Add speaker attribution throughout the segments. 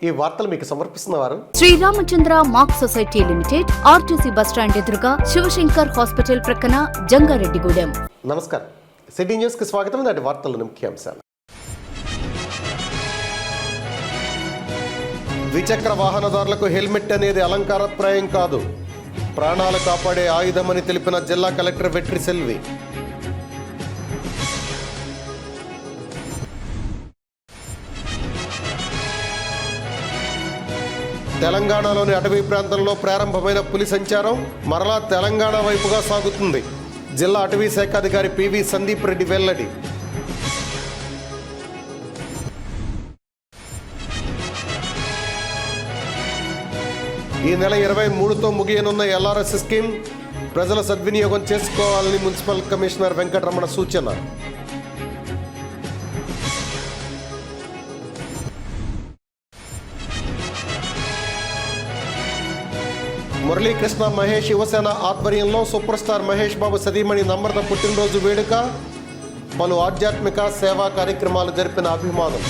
Speaker 1: ఈ వార్తలు మీకు సమర్పిస్తున్నవారు
Speaker 2: Sriramachandra mark society limited, RTC bus stand ఎదురుగా, శివశంకర్ హాస్పిటల్ ప్రక్కన, జంగారెడ్డిగూడెం.
Speaker 1: నమస్కారం. సిటీ న్యూస్ కి స్వాగతం. నాటి వార్తల ముఖ్యాంశాలు. ద్విచక్ర వాహనదారులకు హెల్మెట్ అనేది అలంకారప్రాయం కాదు, ప్రాణాలు కాపాడే ఆయుధమని తెలిపిన జిల్లా కలెక్టర్ వెట్రి సెల్వి. తెలంగాణలోని అటవీ ప్రాంతంలో ప్రారంభమైన పులి సంచారం మరలా తెలంగాణ వైపుగా సాగుతుంది. జిల్లా అటవీ శాఖ అధికారి పివి సందీప్ రెడ్డి వెల్లడి. ఈ నెల 23తో ముగియనున్న ఎల్ఆర్ఎస్ స్కీమ్ ప్రజల సద్వినియోగం చేసుకోవాలని మున్సిపల్ కమిషనర్ వెంకటరమణ సూచన. మురళీకృష్ణ మహేష్ యువసేన ఆధ్వర్యంలో సూపర్ స్టార్ మహేష్ బాబు సతీమణి నమ్రత పుట్టినరోజు వేడుక, పలు ఆధ్యాత్మిక సేవా కార్యక్రమాలు జరిపిన అభిమానులు.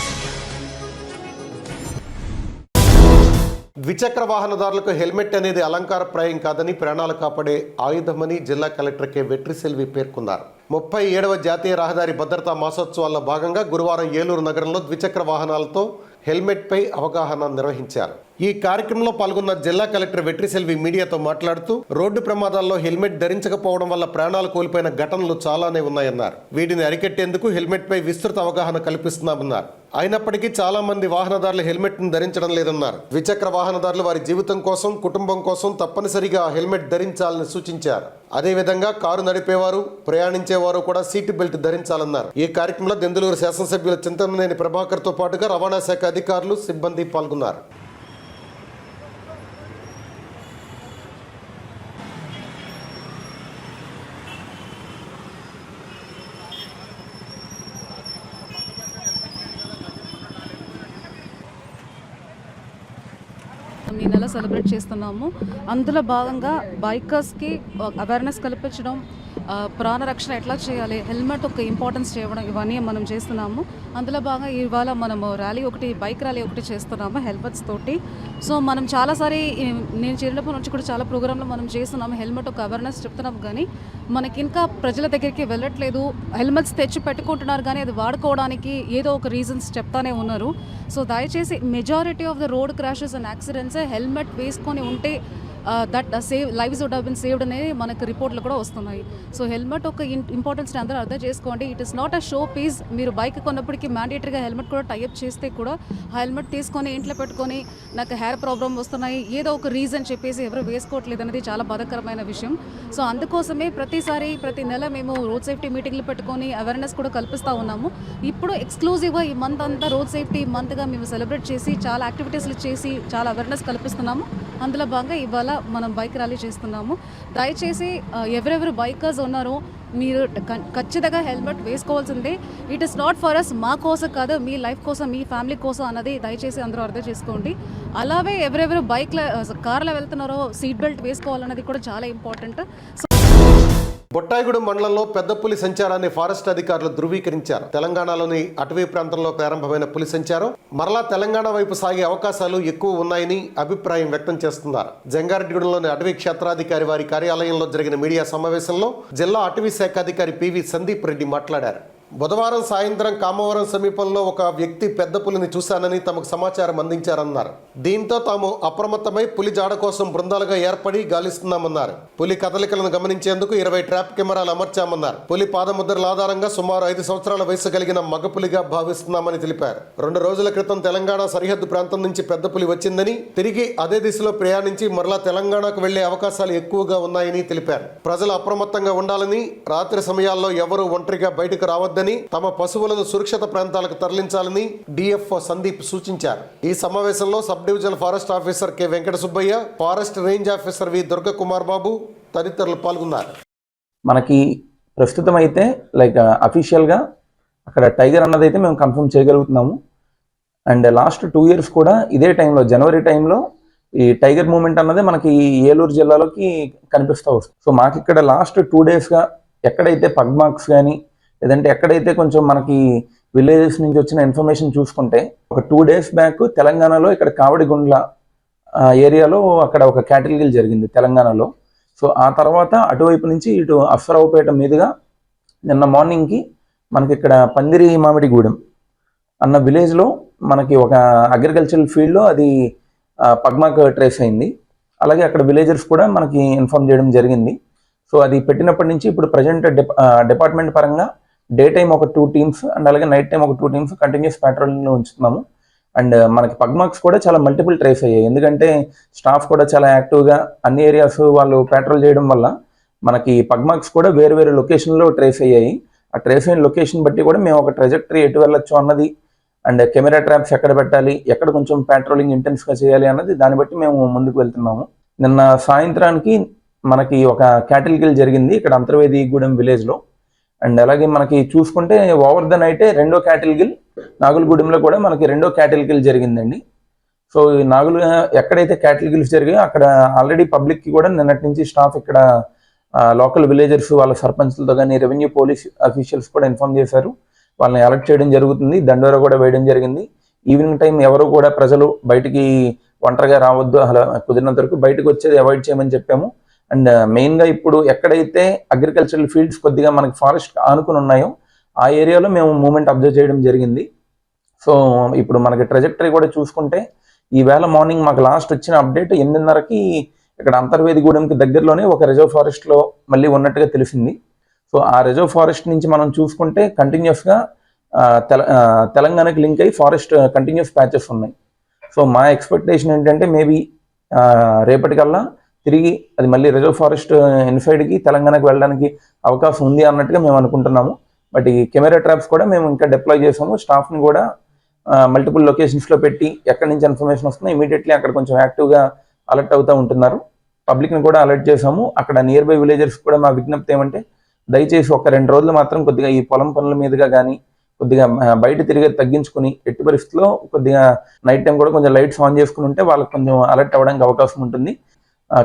Speaker 1: ద్విచక్ర వాహనదారులకు హెల్మెట్ అనేది అలంకారప్రాయం కాదని, ప్రాణాలు కాపాడే ఆయుధమని జిల్లా కలెక్టర్ కె వెట్రి సెల్వి పేర్కొన్నారు. 37వ జాతీయ రహదారి భద్రతా మాసోత్సవాల్లో భాగంగా గురువారం ఏలూరు నగరంలో ద్విచక్ర వాహనాలతో హెల్మెట్ పై అవగాహన నిర్వహించారు. ఈ కార్యక్రమంలో పాల్గొన్న జిల్లా కలెక్టర్ వెట్రి సెల్వి మీడియాతో మాట్లాడుతూ, రోడ్డు ప్రమాదాల్లో హెల్మెట్ ధరించకపోవడం వల్ల ప్రాణాలు కోల్పోయిన ఘటనలు చాలానే ఉన్నాయన్నారు. వీటిని అరికట్టేందుకు హెల్మెట్ పై విస్తృత అవగాహన కల్పిస్తున్నామన్నారు. అయినప్పటికీ చాలా మంది వాహనదారులు హెల్మెట్ ను ధరించడం లేదన్నారు. ద్విచక్ర వాహనదారులు వారి జీవితం కోసం, కుటుంబం కోసం తప్పనిసరిగా హెల్మెట్ ధరించాలని సూచించారు. అదేవిధంగా కారు నడిపేవారు, ప్రయాణించేవారు కూడా సీట్ బెల్ట్ ధరించాలన్నారు. ఈ కార్యక్రమంలో దెందులూరు శాసనసభ్యులు చింతమనేని ప్రభాకర్ తో పాటుగా రవాణా శాఖ అధికారులు, సిబ్బంది పాల్గొన్నారు.
Speaker 3: ఈ నెల సెలబ్రేట్ చేస్తున్నాము. అందులో భాగంగా బైకర్స్కి అవేర్నెస్ కల్పించడం, ప్రాణరక్షణ ఎట్లా చేయాలి, హెల్మెట్ ఒక ఇంపార్టెన్స్ చేయడం, ఇవన్నీ మనం చేస్తున్నాము. అందులో భాగంగా ఇవాళ మనము బైక్ ర్యాలీ ఒకటి చేస్తున్నాము హెల్మెట్స్ తోటి. సో మనం చాలాసారి, నేను చేరినప్పటి నుంచి కూడా చాలా ప్రోగ్రాంలో మనం చేస్తున్నాము, హెల్మెట్ ఒక అవేర్నెస్ చెప్తున్నాము. కానీ మనకి ఇంకా ప్రజల దగ్గరికి వెళ్ళట్లేదు. హెల్మెట్స్ తెచ్చి పెట్టుకుంటున్నారు కానీ అది వాడుకోవడానికి ఏదో ఒక రీజన్స్ చెప్తానే ఉన్నారు. సో దయచేసి majority of the road crashes and accidents helmet వేసుకొని ఉంటే lives would have been saved అనేది మనకు రిపోర్ట్లు కూడా వస్తున్నాయి. సో హెల్మెట్ ఒక ఇంపార్టెన్స్ని అందరూ అర్థం చేసుకోండి. It is not a show piece. మీరు బైక్ కొన్నప్పటికీ మ్యాండేటరీగా హెల్మెట్ కూడా టైఅప్ చేస్తే కూడా ఆ హెల్మెట్ తీసుకొని ఇంట్లో పెట్టుకొని నాకు హెయిర్ ప్రాబ్లమ్ వస్తున్నాయి ఏదో ఒక రీజన్ చెప్పేసి ఎవరు వేసుకోవట్లేదు అనేది చాలా బాధాకరమైన విషయం. సో అందుకోసమే ప్రతి నెల మేము రోడ్ సేఫ్టీ మీటింగ్లు పెట్టుకొని అవేర్నెస్ కూడా కల్పిస్తూ ఉన్నాము. ఇప్పుడు ఎక్స్క్లూజివ్గా ఈ మంత్ అంతా రోడ్ సేఫ్టీ మంత్గా మేము సెలబ్రేట్ చేసి చాలా యాక్టివిటీస్లు చేసి చాలా అవేర్నెస్ కల్పిస్తున్నాము. అందులో భాగంగా ఇవాళ మనం బైక్ ర్యాలీ చేస్తున్నాము. దయచేసి ఎవరెవరు బైకర్స్ ఉన్నారో మీరు ఖచ్చితంగా హెల్మెట్ వేసుకోవాల్సిందే. It is not for us, మా కోసం కాదు, మీ లైఫ్ కోసం, మీ ఫ్యామిలీ కోసం అన్నది దయచేసి అందరూ అర్థం చేసుకోండి. అలాగే ఎవరెవరు కార్లో వెళ్తున్నారో సీట్ బెల్ట్ వేసుకోవాలన్నది కూడా చాలా ఇంపార్టెంట్.
Speaker 1: బొట్టాయిగూడెం మండలంలో పెద్ద పులి సంచారాన్ని ఫారెస్ట్ అధికారులు ధృవీకరించారు. తెలంగాణలోని అటవీ ప్రాంతంలో ప్రారంభమైన పులి సంచారం మరలా తెలంగాణ వైపు సాగే అవకాశాలు ఎక్కువ ఉన్నాయని అభిప్రాయం వ్యక్తం చేస్తున్నారు. జంగారెడ్డిగూడెంలోని అటవీ క్షేత్రాధికారి వారి కార్యాలయంలో జరిగిన మీడియా సమావేశంలో జిల్లా అటవీ శాఖ అధికారి పివి సందీప్ రెడ్డి మాట్లాడారు. బుధవారం సాయంత్రం కామవరం సమీపంలో ఒక వ్యక్తి పెద్ద పులిని చూశానని తమకు సమాచారం అందించారన్నారు. దీంతో తాము అప్రమత్తమై పులి జాడ కోసం బృందాలుగా ఏర్పడి గాలిస్తున్నామన్నారు. పులి కదలికలను గమనించేందుకు 20 ట్రాప్ కెమెరాలు అమర్చామన్నారు. పులి పాదముద్రల ఆధారంగా సుమారు 5 సంవత్సరాల వయసు కలిగిన మగపులిగా భావిస్తున్నామని తెలిపారు. 2 రోజుల క్రితం తెలంగాణ సరిహద్దు ప్రాంతం నుంచి పెద్ద పులి వచ్చిందని, తిరిగి అదే దిశలో ప్రయాణించి మరలా తెలంగాణకు వెళ్లే అవకాశాలు ఎక్కువగా ఉన్నాయని తెలిపారు. ప్రజలు అప్రమత్తంగా ఉండాలని, రాత్రి సమయాల్లో ఎవరూ ఒంటరిగా బయటకు రావద్దని, తమ పశువులను సురక్షిత ప్రాంతాలకు తరలించాలని డిఎఫ్ఓ సందీప్ సూచించారు. ఈ సమావేశంలో sub divisional forest officer K Venkata Subbaiah, forest range officer V Durga Kumar Babu తదితరులు పాల్గొన్నారు.
Speaker 4: మనకి ప్రస్తుతం అయితే అఫీషియల్గా అక్కడ టైగర్ అన్నది అయితే మేము కన్ఫర్మ్ చేయగలుగుతున్నాము. అండ్ లాస్ట్ 2 years కూడా ఇదే టైంలో, జనవరి టైంలో ఈ టైగర్ మూమెంట్ అన్నది మనకి ఏలూరు జిల్లాలోకి కనిపిస్తూ వస్తుంది. సో మాకు ఇక్కడ లాస్ట్ 2 daysగా ఎక్కడైతే పగ్ మార్క్స్ కానీ, లేదంటే ఎక్కడైతే కొంచెం మనకి విలేజెస్ నుంచి వచ్చిన ఇన్ఫర్మేషన్ చూసుకుంటే ఒక 2 days బ్యాక్ తెలంగాణలో ఇక్కడ కావడిగుండ్ల ఏరియాలో అక్కడ ఒక క్యాటిల్ కిల్ జరిగింది తెలంగాణలో. సో ఆ తర్వాత అటువైపు నుంచి ఇటు అఫ్సరావుపేట మీదుగా నిన్న మార్నింగ్కి మనకి ఇక్కడ పందిరి మామిడిగూడెం అన్న విలేజ్లో మనకి ఒక అగ్రికల్చరల్ ఫీల్డ్లో అది పగ్మాక్ ట్రేస్ అయింది. అలాగే అక్కడ విలేజర్స్ కూడా మనకి ఇన్ఫార్మ్ చేయడం జరిగింది. సో అది పెట్టినప్పటి నుంచి ఇప్పుడు ప్రజెంట్ డిపార్ట్మెంట్ పరంగా డే టైం ఒక 2 teams అండ్ అలాగే నైట్ టైం ఒక 2 teams కంటిన్యూస్ ప్యాట్రోలింగ్లో ఉంచుతున్నాము. అండ్ మనకి పగ్మాక్స్ కూడా చాలా మల్టిపుల్ ట్రేస్ అయ్యాయి, ఎందుకంటే స్టాఫ్ కూడా చాలా యాక్టివ్గా అన్ని ఏరియాస్ వాళ్ళు ప్యాట్రోల్ చేయడం వల్ల మనకి పగ్మాక్స్ కూడా వేరు వేరు లొకేషన్లో ట్రేస్ అయ్యాయి. ఆ ట్రేస్ అయిన లొకేషన్ బట్టి కూడా మేము ఒక ట్రెజెక్టరీ ఎటు వెళ్ళొచ్చు అన్నది అండ్ కెమెరా ట్రాప్స్ ఎక్కడ పెట్టాలి, ఎక్కడ కొంచెం ప్యాట్రోలింగ్ ఇంటెన్స్గా చేయాలి అన్నది దాన్ని బట్టి మేము ముందుకు వెళ్తున్నాము. నిన్న సాయంత్రానికి మనకి ఒక క్యాటిల్ కిల్ జరిగింది ఇక్కడ అంతర్వేదిగూడెం విలేజ్లో. అండ్ అలాగే మనకి చూసుకుంటే ఓవర్ ద నైటే 2వ క్యాటిల్ కిల్ నాగులగూడెంలో కూడా మనకి 2వ క్యాటిల్ కిల్ జరిగిందండి. సో ఈ ఎక్కడైతే క్యాటిల్ కిల్స్ జరిగాయో అక్కడ ఆల్రెడీ పబ్లిక్కి కూడా నిన్నటి నుంచి స్టాఫ్ ఇక్కడ లోకల్ విలేజర్స్ వాళ్ళ సర్పంచ్లతో కానీ రెవెన్యూ పోలీస్ అఫీషియల్స్ కూడా ఇన్ఫార్మ్ చేశారు. వాళ్ళని అలర్ట్ చేయడం జరుగుతుంది, దండోరా కూడా వేయడం జరిగింది. ఈవినింగ్ టైం ఎవరు కూడా ప్రజలు బయటికి ఒంటరిగా రావద్దు, అలా కుదిరినంత వరకు బయటకు వచ్చేది అవాయిడ్ చేయమని చెప్పాము. అండ్ మెయిన్గా ఇప్పుడు ఎక్కడైతే అగ్రికల్చరల్ ఫీల్డ్స్ కొద్దిగా మనకి ఫారెస్ట్ ఆనుకుని ఉన్నాయో ఆ ఏరియాలో మేము మూమెంట్ అబ్జర్వ్ చేయడం జరిగింది. సో ఇప్పుడు మనకి ట్రెజెక్టరీ కూడా చూసుకుంటే ఈవేళ మార్నింగ్ మాకు లాస్ట్ వచ్చిన అప్డేట్ 8:30కి ఇక్కడ అంతర్వేదిగూడెంకి దగ్గరలోనే ఒక రిజర్వ్ ఫారెస్ట్లో మళ్ళీ ఉన్నట్టుగా తెలిసింది. సో ఆ రిజర్వ్ ఫారెస్ట్ నుంచి మనం చూసుకుంటే కంటిన్యూస్గా తెలంగాణకి లింక్ అయ్యి ఫారెస్ట్ కంటిన్యూస్ ప్యాచెస్ ఉన్నాయి. సో మా ఎక్స్పెక్టేషన్ ఏంటంటే మేబీ రేపటికల్లా తిరిగి అది మళ్ళీ రిజర్వ్ ఫారెస్ట్ ఇన్సైడ్కి తెలంగాణకి వెళ్ళడానికి అవకాశం ఉంది అన్నట్టుగా మేము అనుకుంటున్నాము. బట్ ఈ కెమెరా ట్రాప్స్ కూడా మేము ఇంకా డిప్లాయ్ చేసాము, స్టాఫ్ని కూడా మల్టిపుల్ లొకేషన్స్లో పెట్టి ఎక్కడి నుంచి ఇన్ఫర్మేషన్ వస్తుందో ఇమీడియట్లీ అక్కడ కొంచెం యాక్టివ్గా అలర్ట్ అవుతూ ఉంటున్నారు. పబ్లిక్ని కూడా అలర్ట్ చేసాము. అక్కడ నియర్ బై విలేజర్స్ కూడా మా విజ్ఞప్తి ఏమంటే దయచేసి ఒక 2 రోజులు మాత్రం కొద్దిగా ఈ పొలం పనుల మీదుగా కానీ కొద్దిగా బయట తిరిగేది తగ్గించుకుని ఎట్టి పరిస్థితుల్లో కొద్దిగా నైట్ టైం కూడా కొంచెం లైట్స్ ఆన్ చేసుకుని ఉంటే వాళ్ళకి కొంచెం అలర్ట్ అవ్వడానికి అవకాశం ఉంటుంది.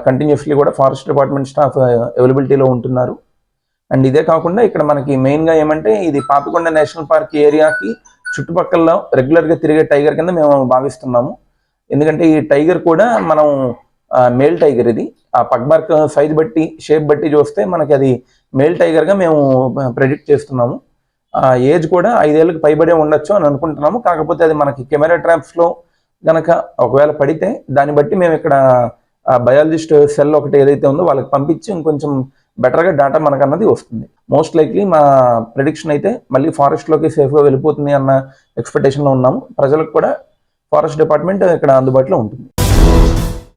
Speaker 4: కంటిన్యూస్లీ కూడా ఫారెస్ట్ డిపార్ట్మెంట్ స్టాఫ్ అవైలబిలిటీలో ఉంటున్నారు. అండ్ ఇదే కాకుండా ఇక్కడ మనకి మెయిన్గా ఏమంటే ఇది పాపికొండ నేషనల్ పార్క్ ఏరియాకి చుట్టుపక్కల రెగ్యులర్గా తిరిగే టైగర్ కింద మేము భావిస్తున్నాము. ఎందుకంటే ఈ టైగర్ కూడా మనం మేల్ టైగర్, ఇది ఆ పగ్మార్క్ సైజ్ బట్టి షేప్ బట్టి చూస్తే మనకి అది మేల్ టైగర్గా మేము ప్రెడిక్ట్ చేస్తున్నాము. ఏజ్ కూడా 5 ఏళ్ళకి పైబడే ఉండొచ్చు అని అనుకుంటున్నాము. కాకపోతే అది మనకి కెమెరా ట్రాప్స్లో కనుక ఒకవేళ పడితే దాన్ని బట్టి మేము ఇక్కడ బయాలజిస్ట్ సెల్ ఒకటి ఏదైతే ఉందో వాళ్ళకి పంపించి ఇంకొంచెం బెటర్గా డేటా మనకు అన్నది వస్తుంది. మోస్ట్ లైక్లీ మా ప్రెడిక్షన్ అయితే మళ్ళీ ఫారెస్ట్లోకి సేఫ్గా వెళ్ళిపోతుంది అన్న ఎక్స్పెక్టేషన్లో ఉన్నాము. ప్రజలకు కూడా ఫారెస్ట్ డిపార్ట్మెంట్ ఇక్కడ అందుబాటులో ఉంటుంది.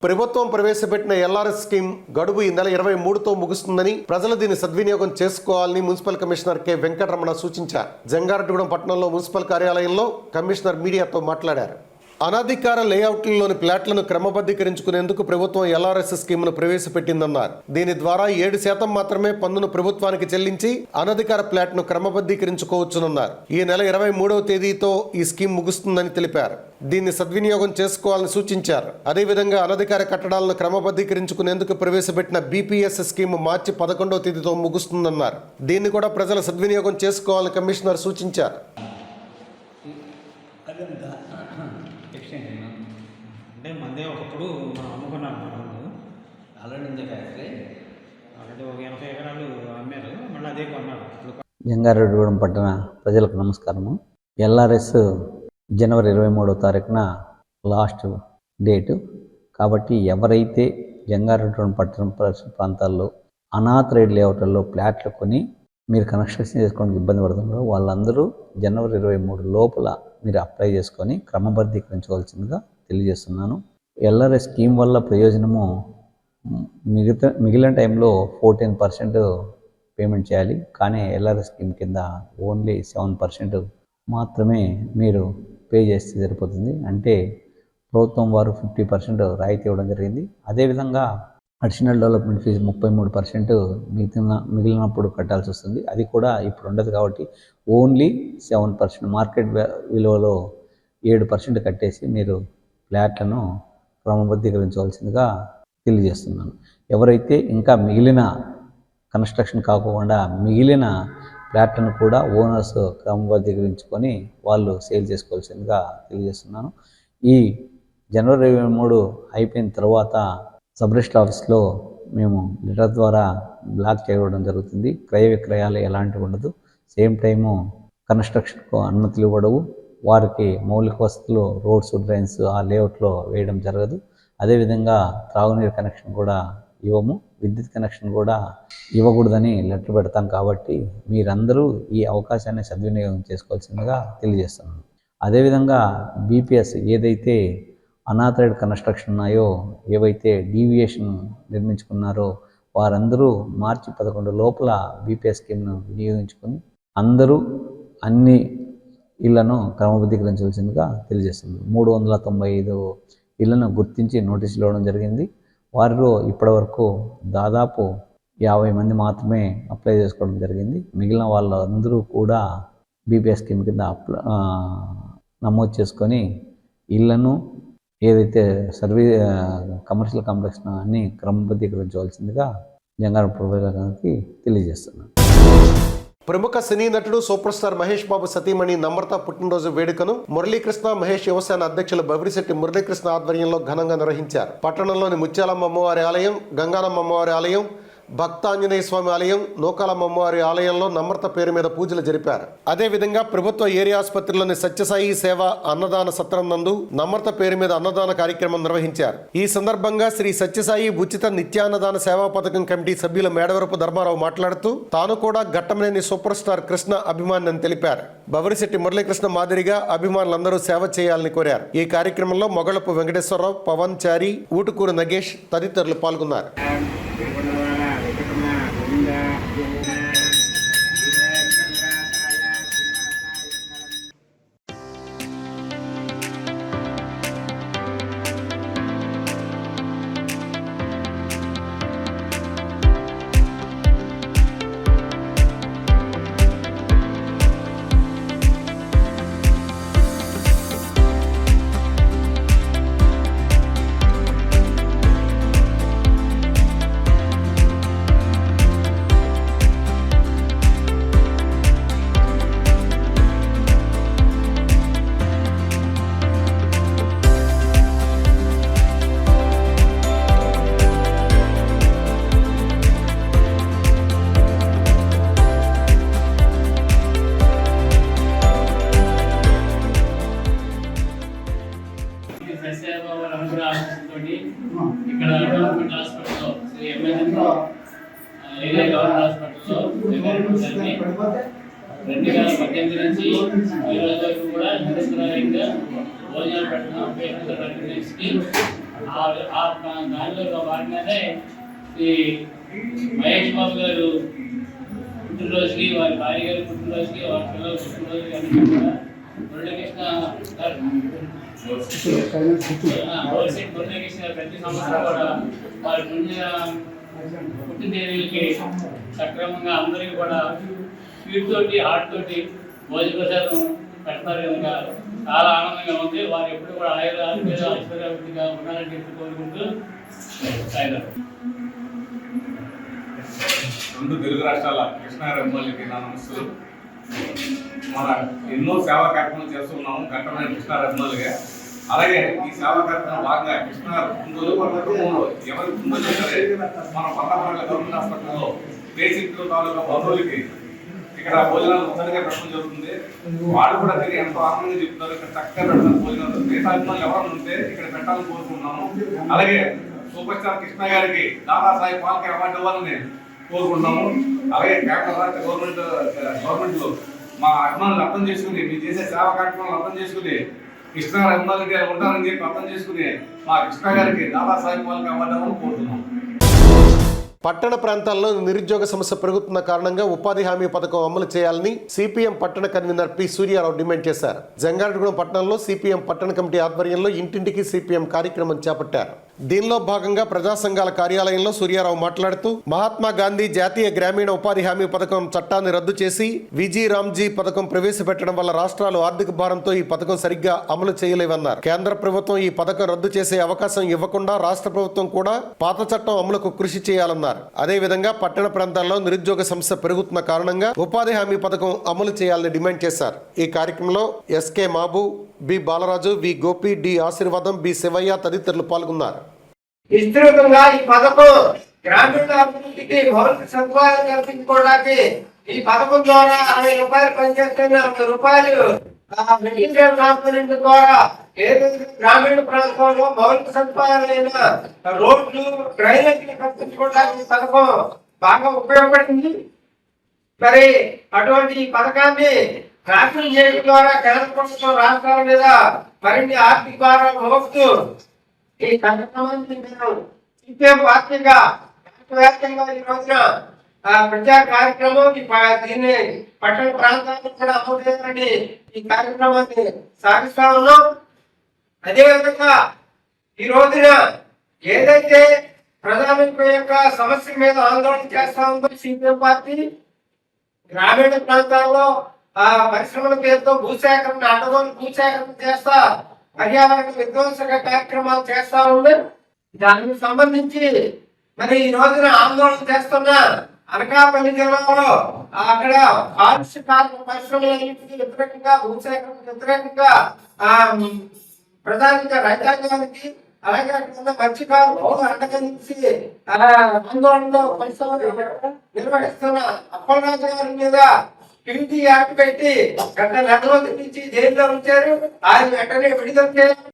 Speaker 1: ప్రభుత్వం ప్రవేశపెట్టిన ఎల్ఆర్ఎస్ స్కీమ్ గడువు ఈ నెల 23తో ముగుస్తుందని, ప్రజలు దీన్ని సద్వినియోగం చేసుకోవాలని మున్సిపల్ కమిషనర్ కె వెంకటరమణ సూచించారు. జంగారెడ్డిగూడెం పట్టణంలో మున్సిపల్ కార్యాలయంలో కమిషనర్ మీడియాతో మాట్లాడారు. అనధికార లేఅవుట్లలోని ప్లాట్లను క్రమబద్ధీకరించుకునేందుకు ప్రభుత్వం ఎల్ఆర్ఎస్ స్కీమ్ను ప్రవేశపెట్టిందన్నారు. దీని ద్వారా 7% మాత్రమే పన్నును ప్రభుత్వానికి చెల్లించి అనధికార ప్లాట్ను క్రమబద్ధీకరించుకోవచ్చునన్నారు. ఈ నెల 23వ తేదీతో ఈ స్కీమ్ ముగుస్తుందని తెలిపారు. దీన్ని సద్వినియోగం చేసుకోవాలని సూచించారు. అదేవిధంగా అనధికార కట్టడాలను క్రమబద్ధీకరించుకునేందుకు ప్రవేశపెట్టిన బీపీఎస్ స్కీమ్ మార్చి 11వ తేదీతో ముగుస్తుందన్నారు. దీన్ని కూడా ప్రజలు సద్వినియోగం చేసుకోవాలని కమిషనర్ సూచించారు.
Speaker 5: అంటే మందే ఒకప్పుడు మనం అమ్ముకున్నాం ముందు ఆల్రెడీ ఉంది ఫ్యాక్టరీ, ఆల్రెడీ ఒక 80 ఎకరాలు అమ్మారు, మళ్ళీ అదే కొన్నారు.
Speaker 6: జంగారెడ్డిగూడెం పట్టణ ప్రజలకు నమస్కారము. ఎల్ఆర్ఎస్ జనవరి 23వ తారీఖున లాస్ట్ డేటు కాబట్టి ఎవరైతే జంగారెడ్డిగూడెం పట్టణ ప్రాంతాల్లో అనాథరైడ్ లేఅవుట్లలో ప్లాట్లు కొని మీరు కన్స్ట్రక్షన్ చేసుకోవడానికి ఇబ్బంది పడుతున్నారో వాళ్ళందరూ జనవరి 23 లోపల మీరు అప్లై చేసుకొని క్రమబద్ధీకరించవలసిందిగా తెలియజేస్తున్నాను. ఎల్ఆర్ఎస్ స్కీమ్ వల్ల ప్రయోజనము మిగిలిన టైంలో 14% పేమెంట్ చేయాలి, కానీ ఎల్ఆర్ఎస్ స్కీమ్ కింద ఓన్లీ 7% మాత్రమే మీరు పే చేస్తే సరిపోతుంది. అంటే ప్రభుత్వం వారు 50% రాయితీ ఇవ్వడం జరిగింది. అదేవిధంగా అడిషనల్ డెవలప్మెంట్ ఫీజు 33% మిగిలినప్పుడు కట్టాల్సి వస్తుంది. అది కూడా ఇప్పుడు ఉండదు కాబట్టి ఓన్లీ 7%, మార్కెట్ విలువలో 7% కట్టేసి మీరు ఫ్లాట్లను క్రమబద్ధీకరించవలసిందిగా తెలియజేస్తున్నాను. ఎవరైతే ఇంకా మిగిలిన కన్స్ట్రక్షన్ కాకుండా మిగిలిన ఫ్లాట్లను కూడా ఓనర్స్ క్రమబద్ధీకరించుకొని వాళ్ళు సేల్ చేసుకోవాల్సిందిగా తెలియజేస్తున్నాను. ఈ జనవరి 23 అయిపోయిన తర్వాత సబ్ రిజిస్టర్ ఆఫీస్లో మేము లెటర్ ద్వారా బ్లాక్ చేయడం జరుగుతుంది. క్రయ విక్రయాలు ఎలాంటివి ఉండదు. సేమ్ టైము కన్స్ట్రక్షన్కు అనుమతులు ఇవ్వడవు. వారికి మౌలిక వసతులు, రోడ్స్, డ్రైన్స్ ఆ లేఅవుట్లో వేయడం జరగదు. అదేవిధంగా త్రాగునీరు కనెక్షన్ కూడా ఇవ్వము, విద్యుత్ కనెక్షన్ కూడా ఇవ్వకూడదని లెటర్ పెడతాం. కాబట్టి మీరందరూ ఈ అవకాశాన్ని సద్వినియోగం చేసుకోవాల్సిందిగా తెలియజేస్తున్నాను. అదేవిధంగా బీపీఎస్ ఏదైతే అనాథరైడ్ కన్స్ట్రక్షన్ ఉన్నాయో, ఏవైతే డీవియేషన్ నిర్మించుకున్నారో వారందరూ మార్చి 11 లోపల బీపీఎస్ స్కీమ్ను వినియోగించుకొని అందరూ అన్ని ఇళ్లను క్రమబద్ధీకరించవలసిందిగా తెలియజేస్తుంది. 395 ఇళ్లను గుర్తించి నోటీసులు ఇవ్వడం జరిగింది. వారిలో ఇప్పటివరకు దాదాపు 50 మంది మాత్రమే అప్లై చేసుకోవడం జరిగింది. మిగిలిన వాళ్ళందరూ కూడా బీపీఎస్ స్కీమ్ కింద నమోదు చేసుకొని ఇళ్లను ఏదైతే కమర్షియల్ కాంప్లెక్స్ అన్ని క్రమబద్ధీకరించవలసిందిగా జంగారెడ్డి ప్రభాకర్ గారికి తెలియజేస్తున్నాను.
Speaker 1: ప్రముఖ సినీ నటుడు సూపర్ స్టార్ మహేష్ బాబు సతీమణి నమ్రత పుట్టినరోజు వేడుకను మురళీకృష్ణ మహేష్ యువసేన అధ్యక్షులు బవిరిశెట్టి మురళీకృష్ణ ఆధ్వర్యంలో ఘనంగా నిర్వహించారు. పట్టణంలోని ముత్యాలమ్మ అమ్మవారి ఆలయం, గంగానమ్మ అమ్మవారి ఆలయం, భక్తాంజనేయ స్వామి ఆలయం, నూకాలమ్మ అమ్మవారి ఆలయంలో నమ్రత పేరు మీద పూజలు జరిపారు. అదేవిధంగా ప్రభుత్వ ఏరియా ఆసుపత్రిలోని సత్యసాయి సేవ అన్నదాన సత్రం నందు నమ్రత పేరు మీద అన్నదాన కార్యక్రమం నిర్వహించారు. ఈ సందర్భంగా శ్రీ సత్యసాయి ఉచిత నిత్యాన్నదాన సేవా పథకం కమిటీ సభ్యులు మేడవరపు ధర్మారావు మాట్లాడుతూ తాను కూడా ఘట్టమనేని సూపర్ స్టార్ కృష్ణ అభిమాని అని తెలిపారు. బవరిశెట్టి మురళీకృష్ణ మాదిరిగా అభిమానులందరూ సేవ చేయాలని కోరారు. ఈ కార్యక్రమంలో మొగళపు వెంకటేశ్వరరావు, పవన్ చారి, ఊటుకూరు నగేష్ తదితరులు పాల్గొన్నారు.
Speaker 7: ఇక్కడ గవర్నమెంట్ హాస్పిటల్లో శ్రీ ఎంఎన్ఎం ఏరియా గవర్నమెంట్ హాస్పిటల్లో 2018 నుంచి ఈ రోజు వరకు కూడా నిరంతరాయంగా భోజనాలు పెట్టడం దానిలో భాగంగానే ఈ మహేష్ బాబు గారు పుట్టినరోజుకి, వారి భార్య గారి పుట్టినరోజుకి, వారి పిల్లల పుట్టినరోజుకి అన్ని కూడా మురళీకృష్ణ ప్రతి సంవత్సరం కూడా వారి పుట్టినరోజులకి సక్రమంగా అందరికీ కూడా స్వీట్ తోటి, హార్ట్ తోటి భోజన ప్రసాదం పెడతారు కనుక చాలా ఆనందంగా ఉంది. వారు ఎప్పుడు కూడా ఐశ్వర్యాభివృద్ధిగా ఉండాలని చెప్పి కోరుకుంటూ
Speaker 8: రెండు తెలుగు రాష్ట్రాల కృష్ణారెమ్మలకి నా నమస్సులు. మన ఎన్నో సేవా కార్యక్రమాలు చేస్తున్నాము ఘట్టమైన కృష్ణారెమ్మలుగా. అలాగే ఈ సేవా కార్యక్రమం భాగంగా కుటుంబంలో ఎవరికి ఉందో సరే మన పట్టణాల గవర్నమెంట్ హాస్పిటల్లో పేషెంట్లు తాలూకా బంధువులకి ఇక్కడ భోజనాలు మొదటిగా పెట్టడం జరుగుతుంది. వాళ్ళు కూడా తిరిగి ఎంతో ఆనందంగా చెప్తున్నారు. ఇక్కడ చక్కగా పెడతారు భోజనాలు. మిగతా అభిమానులు ఎవరైనా ఉంటే ఇక్కడ పెట్టాలని కోరుకుంటున్నాము. అలాగే సూపర్ స్టార్ కృష్ణ గారికి దాదాసాహెబ్ ఫాల్కే అవార్డు ఇవ్వాలని కోరుకుంటున్నాము. అలాగే కేంద్ర రాష్ట్ర గవర్నమెంట్ లో మా అభిమానులు అర్థం చేసుకుని, మీరు చేసే సేవా కార్యక్రమాలు అర్థం చేసుకుని, కృష్ణ అభిమానులకి ఉంటారని చెప్పి అర్థం చేసుకుని మా కృష్ణ గారికి దాదాసాహెబ్ ఫాల్కే అవార్డు ఇవ్వాలని కోరుతున్నాము.
Speaker 1: పట్టణ ప్రాంతాల్లో నిరుద్యోగ సమస్య పెరుగుతున్న కారణంగా ఉపాధి హామీ పథకం అమలు చేయాలని సిపిఎం పట్టణ కన్వీనర్ పి సూర్యారావు డిమాండ్ చేశారు. జంగారెడ్డిగూడెం పట్టణంలో సిపిఎం పట్టణ కమిటీ ఆధ్వర్యంలో ఇంటింటికి సిపిఎం కార్యక్రమం చేపట్టారు. దీనిలో భాగంగా ప్రజా సంఘాల కార్యాలయంలో సూర్యారావు మాట్లాడుతూ మహాత్మా గాంధీ జాతీయ గ్రామీణ ఉపాధి హామీ పథకం చట్టాన్ని రద్దు చేసి విజీ రామ్జీ పథకం ప్రవేశపెట్టడం వల్ల రాష్ట్రాలు ఆర్థిక భారంతో ఈ పథకం సరిగ్గా అమలు చేయలేవన్నారు. కేంద్ర ప్రభుత్వం ఈ పథకం రద్దు చేసే అవకాశం ఇవ్వకుండా రాష్ట్ర ప్రభుత్వం కూడా పాత చట్టం అమలుకు కృషి చేయాలన్నారు. అదేవిధంగా పట్టణ ప్రాంతాల్లో నిరుద్యోగ సమస్య పెరుగుతున్న కారణంగా ఉపాధి హామీ పథకం అమలు చేయాలని డిమాండ్ చేశారు. ఈ కార్యక్రమంలో ఎస్కే మాబు, బి బాలరాజు, వి గోపి, డి ఆశీర్వాదం, బి శివయ్య తదితరులు పాల్గొన్నారు.
Speaker 9: విస్తృతంగా ఈ పథకం గ్రామీణ అభివృద్ధికి మౌలిక సదుపాయాలు కల్పించుకోవడానికి ఈ పథకం ద్వారా 60 రూపాయలు పనిచేస్తున్న 60 రూపాయలు మెటీరియల్ ట్రాన్స్పరెంట్ ద్వారా ఏదైతే గ్రామీణ ప్రాంతంలో మౌలిక సదుపాయాలైన రోడ్లు, డ్రైనేజీలు కల్పించుకోవడానికి ఈ పథకం బాగా ఉపయోగపడింది. మరి అటువంటి ఈ పథకాన్ని ట్రాకింగ్ చేయడం ద్వారా కేంద్ర ప్రభుత్వం రాష్ట్రాల మీద మరిన్ని ఆర్థిక భారాలు మోపుతూ ఈ కార్యక్రమాన్ని ఇదే పార్టీగా వ్యాప్తంగా ఈ రోజున ప్రజా కార్యక్రమం దీన్ని పట్టణ ప్రాంతాల్లో కూడా అమలు చేయాలని ఈ కార్యక్రమాన్ని సాగిస్తా ఉన్నాం. అదేవిధంగా ఈ రోజున ఏదైతే ప్రధానికుల యొక్క సమస్య మీద ఆందోళన చేస్తా ఉందో సిపిఎం పార్టీ, గ్రామీణ ప్రాంతాల్లో పరిశ్రమల పేరుతో భూసేకరణ, అడ్డగోలు భూసేకరణ చేస్తా పర్యావరణ విధ్వంసక కార్యక్రమాలు చేస్తా ఉంది. దానికి సంబంధించి మరి ఈ రోజున ఆందోళన చేస్తున్న అనకాపల్లి జిల్లాలో అక్కడ కాలుష్య కారక పరిశ్రమలన్నింటికి వ్యతిరేకంగా, భూసేకరణకు వ్యతిరేకంగా ప్రధానంగా రైతాంగానికి అలాగే అక్కడ మత్స్యకారులు అండగించి ఆందోళనలో పరిశ్రమలు నిర్వహిస్తున్న అప్పలరాజు గారి మీద టీడీ యాక్ట్ పెట్టి గత 2 రోజుల నుంచి జైల్లో ఉంచారు. ఆయన వెంటనే విడుదల చేయాలి.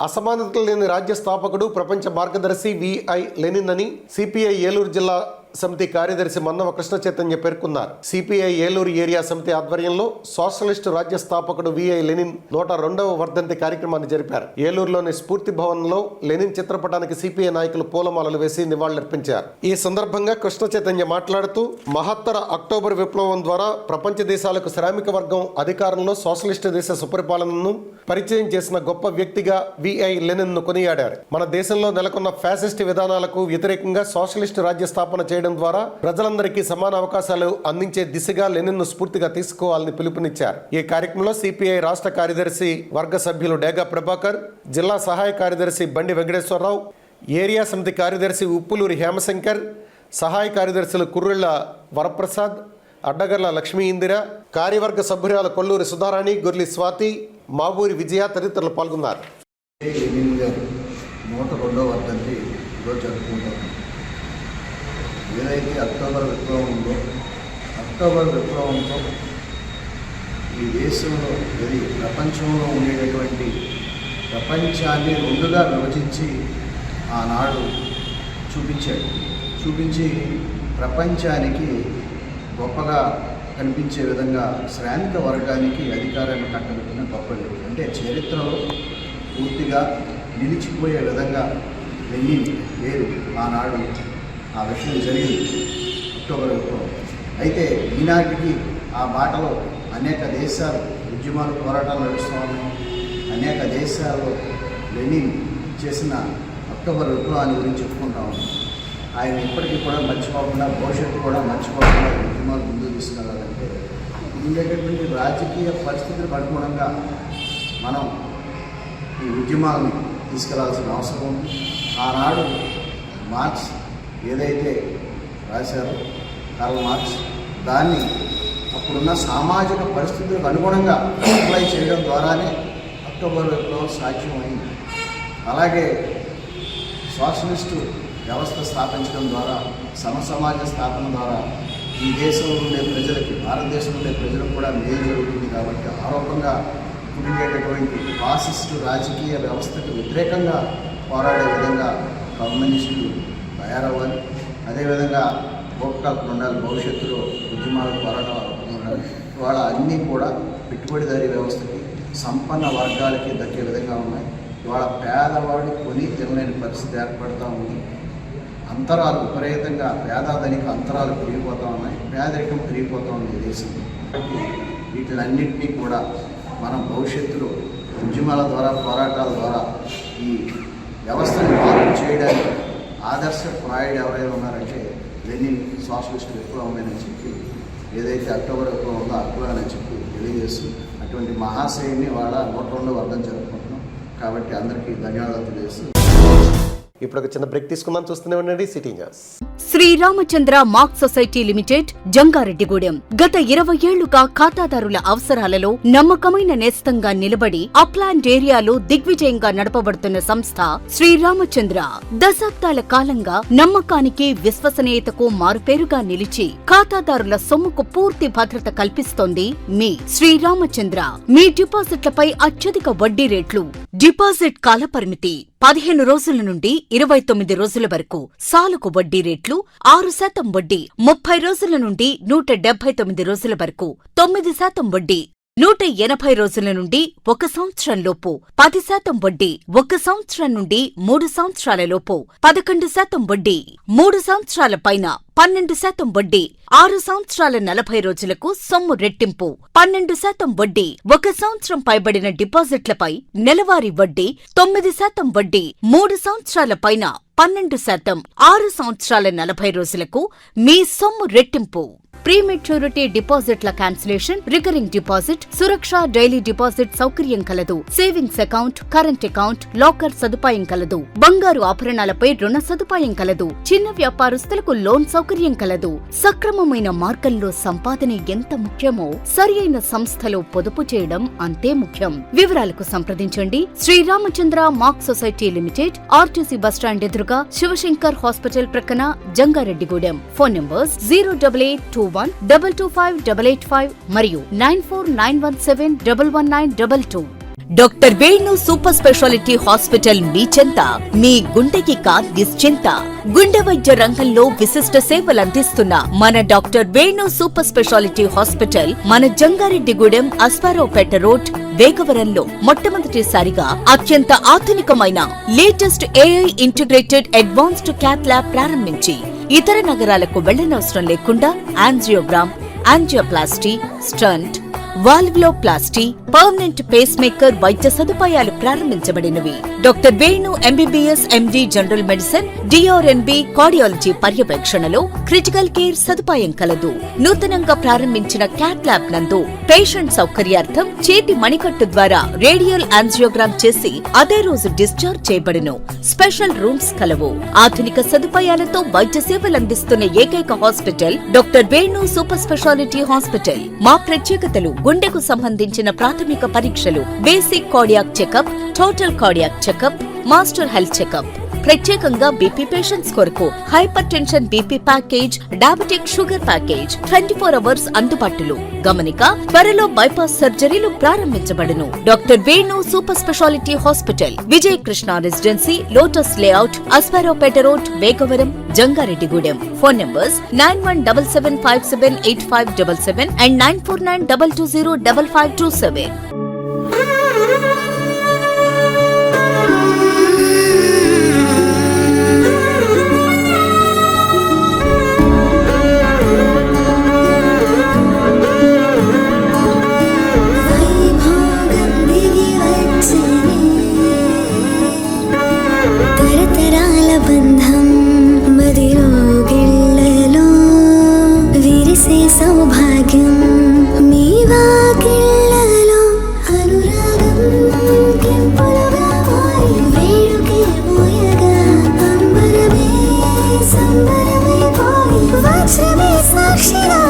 Speaker 1: అసమానతలు లేని రాజ్య స్థాపకుడు, ప్రపంచ మార్గదర్శి విఐ లెనిన్ అని సిపిఐ ఏలూరు జిల్లా సమితి కార్యదర్శి మన్నవ కృష్ణ చైతన్య పేర్కొన్నారు. సిపిఐ ఏలూరు ఏరియా సమితి ఆధ్వర్యంలో సోషలిస్టు రాజ్య స్థాపకుడు విఐ లెనిన్ 102వ వర్ధంతి కార్యక్రమాన్ని జరిపారు. ఏలూరులోని స్ఫూర్తి భవన్లో లెనిన్ చిత్రపటానికి సిపిఐ నాయకులు పూలమాలలు వేసి నివాళులర్పించారు. ఈ సందర్భంగా కృష్ణ చైతన్య మాట్లాడుతూ మహత్తర అక్టోబర్ విప్లవం ద్వారా ప్రపంచ దేశాలకు శ్రామిక వర్గం అధికారంలో సోషలిస్టు దేశ సుపరిపాలనను పరిచయం చేసిన గొప్ప వ్యక్తిగా విఐ లెనిన్ ను కొనియాడారు. మన దేశంలో నెలకొన్న ఫ్యాసిస్ట్ విధానాలకు వ్యతిరేకంగా సోషలిస్టు రాజ్య స్థాపన చేయడం ద్వారా ప్రజలందరికీ సమాన అవకాశాలు అందించే దిశగా లెనిన్ ను స్ఫూర్తిగా తీసుకోవాలని పిలుపునిచ్చారు. ఈ కార్యక్రమంలో సిపిఐ రాష్ట్ర కార్యదర్శి వర్గ సభ్యులు డేగా ప్రభాకర్, జిల్లా సహాయ కార్యదర్శి బండి వెంకటేశ్వరరావు, ఏరియా సమితి కార్యదర్శి ఉప్పులూరి హేమశంకర్, సహాయ కార్యదర్శులు కుర్రెళ్ల వరప్రసాద్, అడ్డగర్ల లక్ష్మీ ఇందిర, కార్యవర్గ సభ్యురాలు కొల్లూరి సుధారాణి, గొర్లి స్వాతి, మాబూరి విజయ తదితరులు పాల్గొన్నారు.
Speaker 10: 102వ వర్ధంతి ఈరోజు జరుపుకుంటాం. ఏదైతే అక్టోబర్ విప్లవంతో ఈ దేశంలో ప్రపంచంలో ఉండేటటువంటి ప్రపంచాన్ని 2గా విభజించి ఆనాడు చూపించి ప్రపంచానికి గొప్పగా కనిపించే విధంగా శ్రామిక వర్గానికి అధికారాన్ని కట్టబెట్టిన గొప్ప వ్యక్తి. అంటే చరిత్రలో పూర్తిగా నిలిచిపోయే విధంగా లెనిన్ పేరు ఆనాడు ఆ విషయం జరిగింది అక్టోబర్ విప్లవం. అయితే ఈనాటికి ఆ బాటలో అనేక దేశాలు ఉద్యమాలు, పోరాటాలు నడుస్తూ ఉన్నాయి. అనేక దేశాల్లో లెనిన్ చేసిన అక్టోబర్ విప్లవాన్ని గురించి చెప్పుకుంటా ఉన్నాం. ఆయన ఇప్పటికీ కూడా మర్చిపోకుండా, భవిష్యత్తు కూడా మర్చిపోకుండా ఉద్యమాలు ముందుకు తీసుకెళ్ళాలంటే ఉండేటటువంటి రాజకీయ పరిస్థితులకు అనుగుణంగా మనం ఈ ఉద్యమాలను తీసుకెళ్లాల్సిన అవసరం ఉంది. ఆనాడు మార్క్స్ ఏదైతే రాశారో, కార్ల్ మార్క్స్, దాన్ని అప్పుడున్న సామాజిక పరిస్థితులకు అనుగుణంగా అప్లై చేయడం ద్వారానే అక్టోబర్ విప్లవం సాధ్యమైంది. అలాగే సోషలిస్టు వ్యవస్థ స్థాపించడం ద్వారా, సమసమాజ స్థాపన ద్వారా ఈ దేశంలో ఉండే ప్రజలకి, భారతదేశంలో ఉండే ప్రజలకు కూడా మేలు జరుగుతుంది. కాబట్టి ఆరోపంగా ఉండేటటువంటి ఫాసిస్టు రాజకీయ వ్యవస్థకు వ్యతిరేకంగా పోరాడే విధంగా కమ్యూనిస్టులు తయారవ్వాలి. అదేవిధంగా గోపకాలు ఉండాలి. భవిష్యత్తులో ఉద్యమాలు, పోరాటాలు ఉండాలి. ఇవాళ అన్నీ కూడా పెట్టుబడిదారీ వ్యవస్థకి, సంపన్న వర్గాలకి దక్కే విధంగా ఉన్నాయి. ఇవాళ పేదవాడు కొని తినలేని పరిస్థితి ఏర్పడుతూ ఉంది. అంతరాలు విపరీతంగా, పేదధనిక అంతరాలు పెరిగిపోతూ ఉన్నాయి. పేదరికం పెరిగిపోతూ ఉంది ఈ దేశంలో. కాబట్టి వీటిలన్నింటినీ కూడా మనం భవిష్యత్తులో ఉద్యమాల ద్వారా, పోరాటాల ద్వారా ఈ వ్యవస్థని మార్పు చేయడానికి ఆదర్శప్రాయుడు ఎవరైనా ఉన్నారంటే లెనిన్, సోషలిస్ట్ విప్లవమని చెప్పి ఏదైతే అక్టోబర్ విప్లవం ఉందో అక్టోబర్ అని చెప్పి తెలియజేస్తూ అటువంటి మహాశయుని వాళ్ళ 102వ వర్ధం జరుపుకుంటున్నాం. కాబట్టి అందరికీ ధన్యవాదాలు తెలియజేస్తూ
Speaker 1: ఇప్పుడు ఒక చిన్న బ్రేక్ తీసుకుందాం. చూస్తూనే ఉండండి సిటీ న్యూస్.
Speaker 2: శ్రీరామచంద్ర మాక్ సొసైటీ లిమిటెడ్, జంగారెడ్డిగూడెం. గత 20 ఏళ్లుగా ఖాతాదారుల అవసరాలలో నమ్మకమైన నేస్తంగా నిలబడి అప్లాండ్ ఏరియాలో దిగ్విజయంగా నడపబడుతున్న సంస్థ శ్రీరామచంద్ర. దశాబ్దాల కాలంగా నమ్మకానికి, విశ్వసనీయతకు మారుపేరుగా నిలిచి ఖాతాదారుల సొమ్ముకు పూర్తి భద్రత కల్పిస్తోంది మీ శ్రీరామచంద్ర. మీ డిపాజిట్లపై అత్యధిక వడ్డీ రేట్లు, డిపాజిట్ కాలపరిమితి 15 రోజుల నుండి 29 రోజుల వరకు, సాలుకు వడ్డీ రేట్లు 6% వడ్డీ, 30 రోజుల నుండి 179 రోజుల వరకు, 9% వడ్డీ, 180 రోజుల నుండి 1 సంవత్సరం లోపు, 10% వడ్డీ, 1 సంవత్సరం నుండి 3 సంవత్సరాల లోపు, 11% వడ్డీ, 3 సంవత్సరాల పైన 12% వడ్డీ, 6 సంవత్సరాల 40 రోజులకు సొమ్ము రెట్టింపు, 12% వడ్డీ, 1 సంవత్సరం పైబడిన డిపాజిట్లపై నెలవారీ వడ్డీ, 9% వడ్డీ, 3 సంవత్సరాల పైన 12%, 6 సంవత్సరాల 40 రోజులకు మీ సొమ్ము రెట్టింపు. ప్రీమెచ్యూరిటీ డిపాజిట్ల క్యాన్సిలేషన్, రికరింగ్ డిపాజిట్, సురక్ష డైలీ డిపాజిట్ సౌకర్యం కలదు. Savings account, current account, locker సదుపాయం కలదు. బంగారు ఆభరణాలపై రుణ సదుపాయం కలదు. చిన్న వ్యాపారస్తులకు లోన్ సౌకర్యం కలదు. సక్రమమైన మార్గంలో సంపాదన ఎంత ముఖ్యమో సరియైన సంస్థలో పొదుపు చేయడం అంతే ముఖ్యం. వివరాలకు సంప్రదించండి. శ్రీరామచంద్ర మాక్ సొసైటీ లిమిటెడ్, ఆర్టీసీ బస్టాండ్ ఎదురుగా, శివశంకర్ హాస్పిటల్ ప్రక్కన, జంగారెడ్డిగూడెం. ఫోన్ నంబర్స్ 08821225885 మరియు 9491711922. Doctor Venu super speciality hospital మీ చెంత. మీ గుండెకి నిశ్చింత. గుండె వైద్య రంగంలో విశిష్ట సేవలందిస్తున్న మన doctor Venu super speciality hospital మన జంగారెడ్డిగూడెం, అస్పారావుపేట రోడ్, వేగవరంలో మొట్టమొదటిసారిగా అత్యంత ఆధునికమైన latest AI integrated advanced cath lab ప్రారంభించి ఇతర నగరాలకు వెళ్లనవసరం లేకుండా angiogram, angioplasty, stent, valvuloplasty, permanent pacemaker వైద్య సదుపాయాలు ప్రారంభించబడినవి. Doctor Venu MBBS MD general medicine, DRNB cardiology పర్యవేక్షణలో క్రిటికల్ కేర్ సదుపాయం కలదు. నూతనంగా ప్రారంభించిన క్యాట్ ల్యాబ్ నందు పేషెంట్ సౌకర్యార్థం చేతి మణికట్టు ద్వారా రేడియల్ యాంజియోగ్రామ్ చేసి అదే రోజు డిశ్చార్జ్ చేయబడును. స్పెషల్ రూమ్స్ కలవు. ఆధునిక సదుపాయాలతో వైద్య సేవలందిస్తున్న ఏకైక hospital doctor Venu super speciality hospital. మా ప్రత్యేకతలు: గుండెకు సంబంధించిన ప్రాథమిక పరీక్షలు, basic cardiac checkup, total cardiac checkup, master health checkup. ప్రత్యేకంగా బీపీ పేషెంట్స్ కొరకు hypertension BP package, diabetic sugar package 24 hours అందుబాటులో. గమనిక: త్వరలో బైపాస్ సర్జరీలు ప్రారంభించబడును. Doctor Venu super speciality hospital, Vijaya Krishna residency, lotus layout, Aswaraopeta road, Vegavaram, Jangareddygudem. Phone numbers 9177578577 and 9492205527.
Speaker 11: సౌభాగ్యం మీ వాకిళ్ళలో అనురాగం కెంపులుగా మారి వేడుకే మోయగా అంబరమే సంబరమైపోయి వజ్రమే సాక్షిగా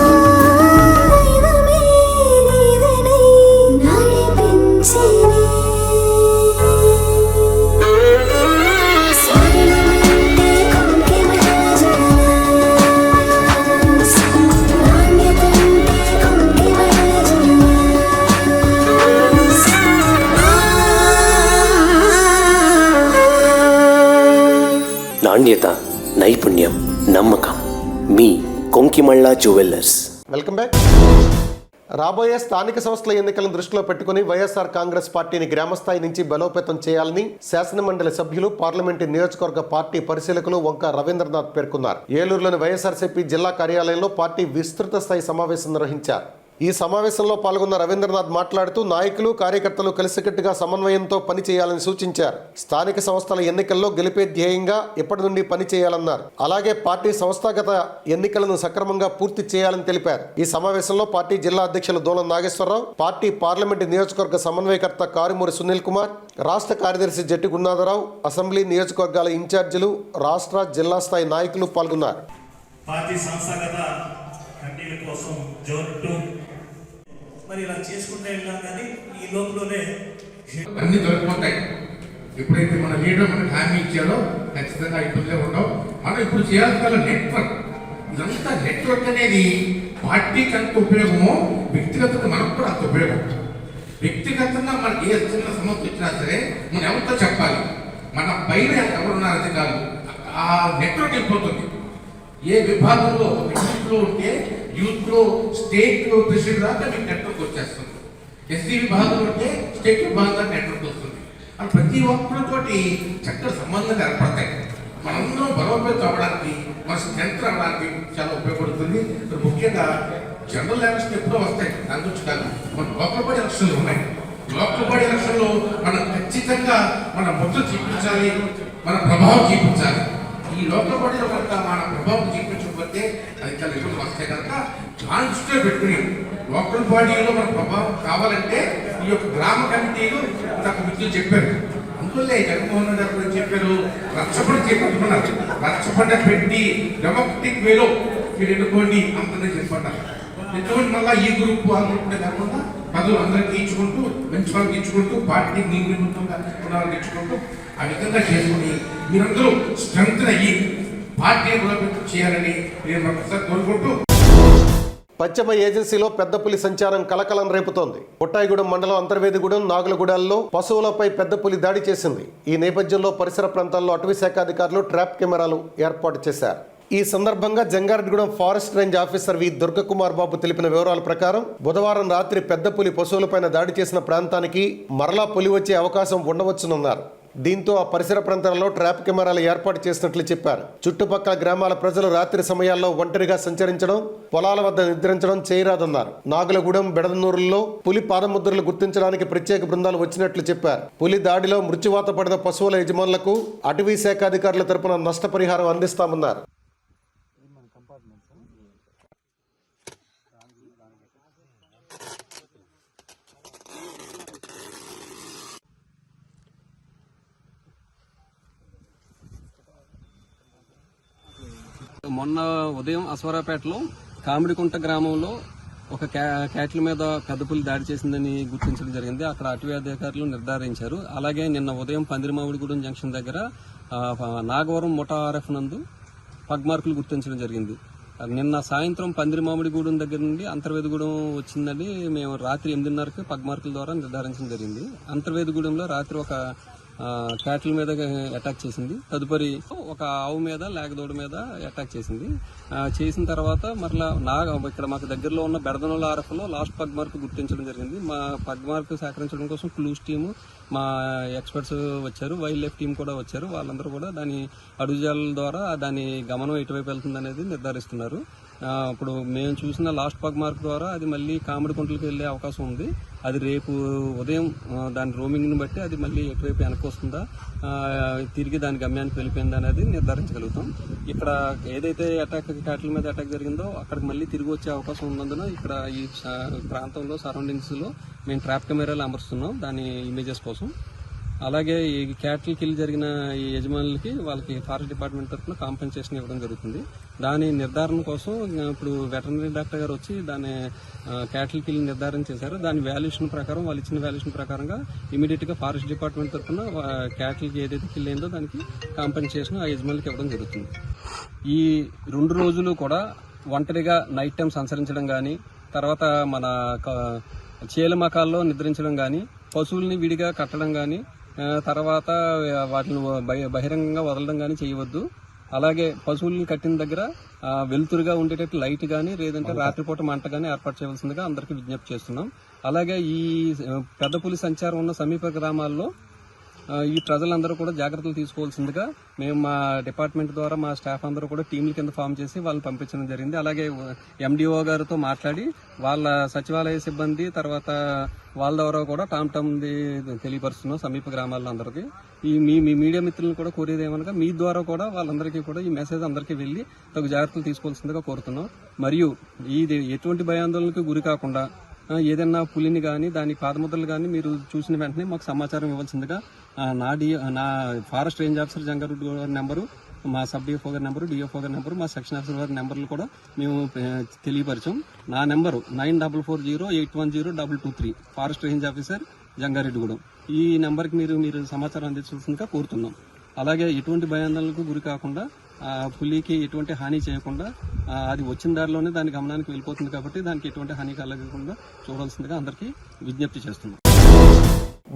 Speaker 11: దైవమే నీవెనై నడిపించేనే.
Speaker 12: నాణ్యత, నైపుణ్యం, నమ్మకం. మీ కొంకిమళ్ళ జ్యువెల్లర్స్.
Speaker 1: Welcome back. రాబోయే స్థానిక సంస్థల ఎన్నికలను దృష్టిలో పెట్టుకుని వైఎస్ఆర్ కాంగ్రెస్ పార్టీని గ్రామస్థాయి నుంచి బలోపేతం చేయాలని శాసనమండలి సభ్యులు, పార్లమెంటు నియోజకవర్గ పార్టీ పరిశీలకులు వంక రవీంద్రనాథ్ పేర్కొన్నారు. ఏలూరులోని వైఎస్ఆర్సీపీ జిల్లా కార్యాలయంలో పార్టీ విస్తృత స్థాయి సమావేశం నిర్వహించారు. ఈ సమావేశంలో పాల్గొన్న రవీంద్రనాథ్ మాట్లాడుతూ నాయకులు కార్యకర్తలు కలిసికట్టుగా సమన్వయంతో పని చేయాలని సూచించారు. స్థానిక సంస్థల ఎన్నికల్లో గెలిపే ధ్యేయంగా ఇప్పటి నుండి పని చేయాలన్నారు. అలాగే పార్టీ సంస్థాగత ఎన్నికలను సక్రమంగా పూర్తి చేయాలని తెలిపారు. ఈ సమావేశంలో పార్టీ జిల్లా అధ్యక్షులు దూలం నాగేశ్వరరావు, పార్టీ పార్లమెంటు నియోజకవర్గ సమన్వయకర్త కారుమూరి సునీల్ కుమార్, రాష్ట్ర కార్యదర్శి జట్టి గున్నాథరావు, అసెంబ్లీ నియోజకవర్గాల ఇన్ఛార్జీలు, రాష్ట్ర జిల్లా స్థాయి నాయకులు పాల్గొన్నారు.
Speaker 13: పార్టీ సంస్థాగత కమిటీల కోసం జోన్ 2 మరి ఇలా చేసుకుంటే వెళ్ళాం, కానీ ఈ లోపలనే
Speaker 8: అన్ని దొరికిపోతాయి. ఎప్పుడైతే మన లీడర్ మనకు హామీ ఇచ్చారో ఖచ్చితంగా ఇబ్బందులే ఉండవు. మనం ఇప్పుడు చేయాల్సిన నెట్వర్క్, ఇదంతా నెట్వర్క్ అనేది పార్టీకి అంత ఉపయోగమో వ్యక్తిగతంగా మనకు కూడా అంత ఉపయోగం. వ్యక్తిగతంగా మనకి ఏ చిన్న సమస్య వచ్చినా సరే మనం ఎవరితో చెప్పాలి, మన పైన ఎవరున్నారు అధికారులు, ఆ నెట్వర్క్ వెళ్ళిపోతుంది. ఏ విభాగంలో యూత్లో ఉంటే యూత్లో స్టేట్ ప్రెసిడెంట్ దాకా మీకు నెట్వర్క్ వచ్చేస్తుంది. ఎస్సీ విభాగంలో ఉంటే స్టేట్ విభాగంగా నెట్వర్క్ వస్తుంది. అది ప్రతి ఒక్కరితోటి చక్కటి సంబంధాలు ఏర్పడతాయి. మనందరం బలోపేతం అవ్వడానికి, మన స్ట్రెంత్ అవ్వడానికి చాలా ఉపయోగపడుతుంది. ముఖ్యంగా జనరల్ ఎలక్షన్ ఎప్పుడో వస్తాయి, దాని గురించి కాదు, మన లోకల్ బాడీ ఎలక్షన్లు ఉన్నాయి. లోకల్ బాడీ ఎలక్షన్లో మనం ఖచ్చితంగా మన ముద్ర చూపించాలి, మన ప్రభావం చూపించాలి. ఈ లోకల్ బాడీలో కనుక మన ప్రభావం చూపించకపోతే అది చాలా ఇబ్బంది వస్తాయి. కనుక కాన్స్టిట్యూ పెట్టుకుని లోకల్ బాడీలో మన ప్రభావం కావాలంటే ఈ యొక్క గ్రామ కమిటీలు నాకు మిత్రులు చెప్పారు. అందువల్లే జగన్మోహన్ రెడ్డి గారు కూడా చెప్పారు, రచ్చపడి చెప్పట్టుకున్నారు. రచ్చపడ్డ పెట్టి డెమోక్రటిక్ వేలో మీరు ఎన్నుకోండి అంతనే చెప్పన్నారు. ఎటువంటి మళ్ళీ ఈ గ్రూప్ ఆ గ్రూప్ కాకుండా పదులు అందరికి ఇచ్చుకుంటూ, మంచి వాళ్ళకి ఇచ్చుకుంటూ, పార్టీకి నిర్మితంగా ఉన్న వాళ్ళకి ఇచ్చుకుంటూ ఆ విధంగా చేసుకుని మీరందరూ స్ట్రెంత్ అయ్యి పార్టీ బలోపేతం చేయాలని నేను ఒకసారి కోరుకుంటూ.
Speaker 1: పశ్చిమ ఏజెన్సీలో పెద్ద పులి సంచారం కలకలం రేపుతోంది. బొట్టాయిగూడెం మండలం అంతర్వేదిగూడెం, నాగులగూడెల్లో పశువులపై పెద్ద పులి దాడి చేసింది. ఈ నేపథ్యంలో పరిసర ప్రాంతాల్లో అటవీ శాఖ అధికారులు ట్రాప్ కెమెరాలు ఏర్పాటు చేశారు. ఈ సందర్భంగా జంగారెడ్డిగూడెం ఫారెస్ట్ రేంజ్ ఆఫీసర్ వి దుర్గకుమార్ బాబు తెలిపిన వివరాల ప్రకారం బుధవారం రాత్రి పెద్ద పులి పశువులపైన దాడి చేసిన ప్రాంతానికి మరలా పులి వచ్చే అవకాశం ఉండవచ్చునన్నారు. దీంతో ఆ పరిసర ప్రాంతాలలో ట్రాప్ కెమెరాలు ఏర్పాటు చేసినట్లు చెప్పారు. చుట్టుపక్కల గ్రామాల ప్రజలు రాత్రి సమయాల్లో ఒంటరిగా సంచరించడం, పొలాల వద్ద నిద్రించడం చేయరాదన్నారు. నాగులగూడెం, బెడదనూరుల్లో పులి పాదముద్రలు గుర్తించడానికి ప్రత్యేక బృందాలు వచ్చినట్లు చెప్పారు. పులి దాడిలో మృత్యువాత పడిన పశువుల యజమానులకు అటవీ శాఖ అధికారుల తరపున నష్టపరిహారం అందిస్తామన్నారు.
Speaker 14: మొన్న ఉదయం అశ్వరాపేటలో కామిడికుంట గ్రామంలో ఒక క్యాటిల్ మీద పెద్ద పులి దాడి చేసిందని గుర్తించడం జరిగింది. అక్కడ అటవీ అధికారులు నిర్ధారించారు. అలాగే నిన్న ఉదయం పందిరిమామిడిగూడెం జంక్షన్ దగ్గర నాగవరం ముఠా ఆర్ఎఫ్ నందు పగ్మార్కులు గుర్తించడం జరిగింది. నిన్న సాయంత్రం పందిరిమామిడిగూడెం దగ్గర నుండి అంతర్వేదిగూడెం వచ్చిందని మేము రాత్రి 8:30కి పగ్మార్కుల ద్వారా నిర్ధారించడం జరిగింది. అంతర్వేదిగూడెంలో రాత్రి ఒక క్యాటిల్ మీద అటాక్ చేసింది. తదుపరి ఒక ఆవు మీద, లేగదోడ మీద అటాక్ చేసింది. చేసిన తర్వాత మరలా ఇక్కడ మాకు దగ్గరలో ఉన్న బెడదనూల ఆర్ఎఫ్లో లాస్ట్ పగ్ మార్క్ గుర్తించడం జరిగింది. మా పగ్ మార్క్ సేకరించడం కోసం క్లూస్ టీము, మా ఎక్స్పర్ట్స్ వచ్చారు, వైల్డ్ లైఫ్ టీం కూడా వచ్చారు. వాళ్ళందరూ కూడా దాని అడుగుజాల ద్వారా దాని గమనం ఎటువైపు వెళ్తుంది అనేది నిర్ధారిస్తున్నారు. ఇప్పుడు మేము చూసిన లాస్ట్ పగ్ మార్క్ ద్వారా అది మళ్ళీ కామిడికుంటలకు వెళ్ళే అవకాశం ఉంది. అది రేపు ఉదయం దాని రోమింగ్ని బట్టి అది మళ్ళీ ఎటువైపు వెనక్కి వస్తుందా, తిరిగి దాని గమ్యానికి వెళ్ళిపోయిందా అనేది నిర్ధారించగలుగుతాం. ఇక్కడ ఏదైతే క్యాటిల్ మీద అటాక్ జరిగిందో అక్కడికి మళ్ళీ తిరిగి వచ్చే అవకాశం ఉన్నందున ఇక్కడ ఈ ప్రాంతంలో సరౌండింగ్స్లో మేము ట్రాప్ కెమెరాలు అమరుస్తున్నాం దాని ఇమేజెస్ కోసం. అలాగే ఈ క్యాటిల్ కిల్ జరిగిన ఈ యజమానులకి వాళ్ళకి ఫారెస్ట్ డిపార్ట్మెంట్ తరఫున కాంపెన్సేషన్ ఇవ్వడం జరుగుతుంది. దాని నిర్ధారణ కోసం ఇప్పుడు వెటర్నరీ డాక్టర్ గారు వచ్చి దాని క్యాటిల్ కిల్ నిర్ధారణ చేశారు. దాని వాల్యుయేషన్ ప్రకారం, వాళ్ళు ఇచ్చిన వాల్యుయేషన్ ప్రకారంగా ఇమీడియట్గా ఫారెస్ట్ డిపార్ట్మెంట్ తరఫున క్యాటిల్కి ఏదైతే కిల్ అయిందో దానికి కాంపెన్సేషన్ ఆ యజమానులకి ఇవ్వడం జరుగుతుంది. ఈ 2 రోజులు కూడా ఒంటరిగా నైట్ టైం సంచరించడం కానీ, తర్వాత మన చేలమకాల్లో నిద్రించడం కానీ, పశువుల్ని విడిగా కట్టడం కానీ, తర్వాత వాటిని బహిరంగంగా వదలడం కానీ చేయవద్దు. అలాగే పశువుల్ని కట్టిన దగ్గర వెలుతురుగా ఉండేటట్టు లైట్ కానీ, లేదంటే రాత్రిపూట మంట కానీ ఏర్పాటు చేయవలసిందిగా అందరికీ విజ్ఞప్తి చేస్తున్నాం. అలాగే ఈ పెద్ద పులి సంచారం ఉన్న సమీప గ్రామాల్లో ఈ ప్రజలందరూ కూడా జాగ్రత్తలు తీసుకోవాల్సిందిగా మేము మా డిపార్ట్మెంట్ ద్వారా మా స్టాఫ్ అందరూ కూడా టీంల కింద ఫామ్ చేసి వాళ్ళని పంపించడం జరిగింది. అలాగే ఎండిఓ గారితో మాట్లాడి వాళ్ళ సచివాలయ సిబ్బంది తర్వాత వాళ్ళ ద్వారా కూడా టామ్ తెలియపరుస్తున్నాం సమీప గ్రామాల్లో అందరికీ. ఈ మీ మీడియా మిత్రులను కూడా కోరేది ఏమనగా మీ ద్వారా కూడా వాళ్ళందరికీ కూడా ఈ మెసేజ్ అందరికీ వెళ్ళి తగు జాగ్రత్తలు తీసుకోవాల్సిందిగా కోరుతున్నాం. మరియు ఇది ఎటువంటి భయాందోళనకు గురి కాకుండా ఏదైనా పులిని కానీ దాని పాదముద్రలు కానీ మీరు చూసిన వెంటనే మాకు సమాచారం ఇవ్వాల్సిందిగా నా ఫారెస్ట్ రేంజ్ ఆఫీసర్ జంగారెడ్డి గారి నెంబరు, మా సబ్ డిఎఫ్ఓ గారి నెంబరు, డిఎఫ్ఓ గారి నెంబరు, మా సెక్షన్ ఆఫీసర్ గారి నెంబర్లు కూడా మేము తెలియపరిచాం. నా number 9440810223 forest range officer Jangareddygudem. ఈ నెంబర్కి మీరు సమాచారం అందించాల్సిందిగా కోరుతున్నాం. అలాగే ఎటువంటి భయాందోళనకు గురి కాకుండా పులికి ఎటువంటి హాని చేయకుండా అది వచ్చిన దారిలోనే దాని గమనానికి వెళ్ళిపోతుంది కాబట్టి దానికి ఎటువంటి హాని కలగకుండా చూడాల్సిందిగా అందరికీ విజ్ఞప్తి చేస్తున్నాం.